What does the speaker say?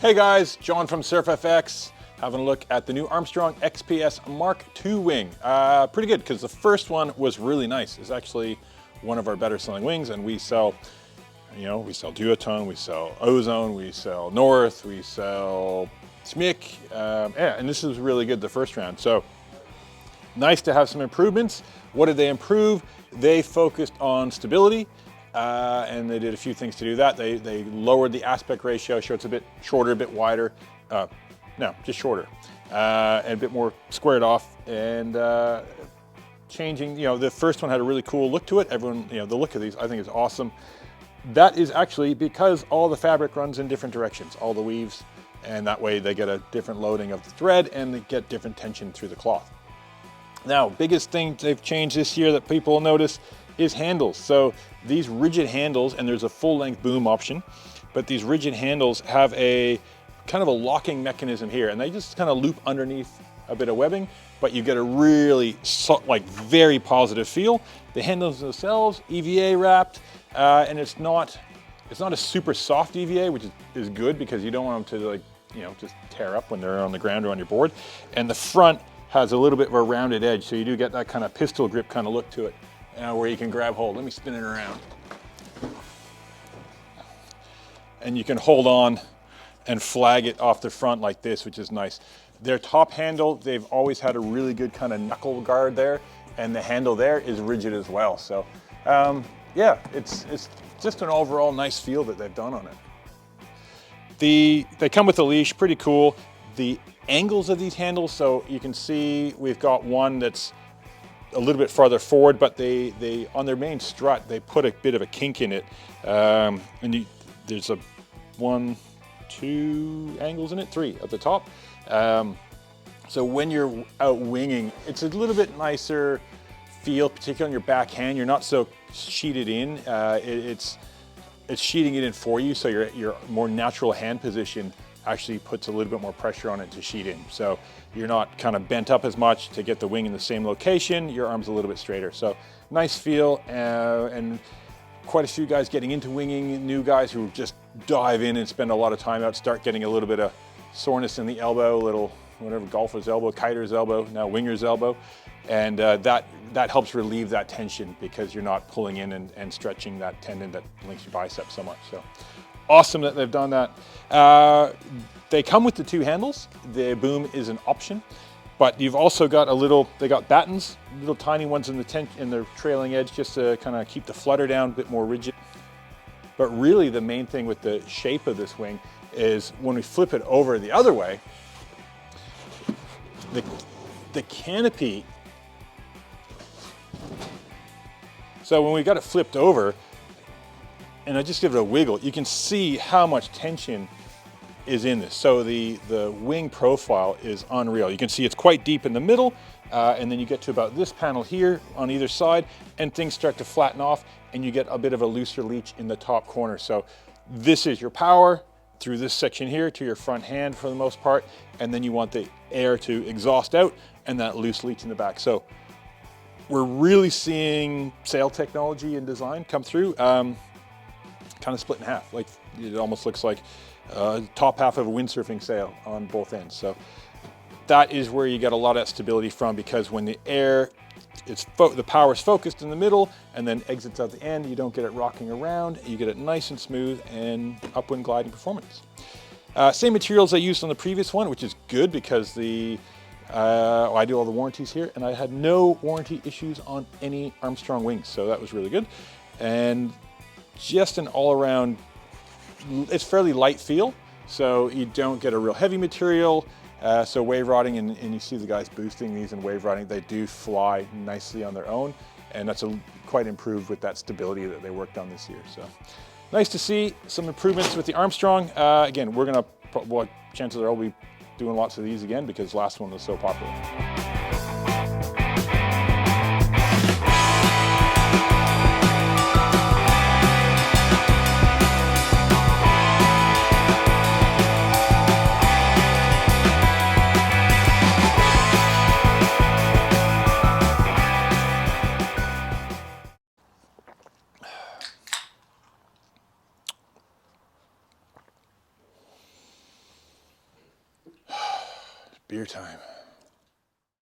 Hey guys, John from SurfFX, having a look at the new Armstrong XPS Mark II wing. Pretty good, because the first one was really nice. It's actually one of our better selling wings, and we sell, we sell Duotone, we sell Ozone, we sell North, we sell Schmick, and this is really good the first round. So nice to have some improvements. What did they improve? They focused on stability. And they did a few things to do that. They lowered the aspect ratio, so it's a bit shorter, a bit wider. No, just shorter, and a bit more squared off. And changing, the first one had a really cool look to it. Everyone, the look of these I think is awesome. That is actually because all the fabric runs in different directions, all the weaves, and that way they get a different loading of the thread and they get different tension through the cloth. Now, biggest thing they've changed this year that people will notice is handles. So these rigid handles, and there's a full-length boom option, but these rigid handles have a kind of a locking mechanism here, and they just kind of loop underneath a bit of webbing, but you get a really very positive feel. The handles themselves, EVA wrapped, and it's not a super soft EVA, which is good because you don't want them to just tear up when they're on the ground or on your board. And the front has a little bit of a rounded edge, so you do get that kind of pistol grip kind of look to it. Where you can grab hold. Let me spin it around. And you can hold on and flag it off the front like this, which is nice. Their top handle, they've always had a really good kind of knuckle guard there, and the handle there is rigid as well. So yeah, it's just an overall nice feel that they've done on it. They come with a leash, pretty cool. The angles of these handles, so you can see we've got one that's a little bit farther forward, but they on their main strut they put a bit of a kink in it, and there's two angles in it, three at the top. So when you're out winging, it's a little bit nicer feel, particularly on your backhand. You're not so sheeted in. It's sheeting it in for you, so your more natural hand position actually puts a little bit more pressure on it to sheet in. So you're not kind of bent up as much to get the wing in the same location. Your arm's a little bit straighter. So nice feel, and quite a few guys getting into winging, new guys who just dive in and spend a lot of time out, start getting a little bit of soreness in the elbow, a little whatever, golfer's elbow, kiter's elbow, now winger's elbow. And that helps relieve that tension because you're not pulling in and stretching that tendon that links your bicep so much. So awesome that they've done that. They come with the two handles. The boom is an option, but you've also got they got battens, little tiny ones in the trailing edge, just to kind of keep the flutter down, a bit more rigid. But really the main thing with the shape of this wing is when we flip it over the other way, the canopy. So when we got it flipped over, and I just give it a wiggle, you can see how much tension is in this. So the wing profile is unreal. You can see it's quite deep in the middle, and then you get to about this panel here on either side, and things start to flatten off, and you get a bit of a looser leech in the top corner. So this is your power through this section here to your front hand for the most part, and then you want the air to exhaust out and that loose leech in the back. So we're really seeing sail technology and design come through. Kind of split in half. Like it almost looks like top half of a windsurfing sail on both ends. So that is where you get a lot of that stability from, because when the air, the power is focused in the middle and then exits out the end, you don't get it rocking around. You get it nice and smooth and upwind gliding performance. Same materials I used on the previous one, which is good because I do all the warranties here, and I had no warranty issues on any Armstrong wings, so that was really good. And just an all-around, it's fairly light feel, so you don't get a real heavy material. So wave riding, and you see the guys boosting these and wave riding, they do fly nicely on their own, and that's quite improved with that stability that they worked on this year. So nice to see some improvements with the Armstrong. Again, chances are we'll be doing lots of these again because the last one was so popular. Beer time.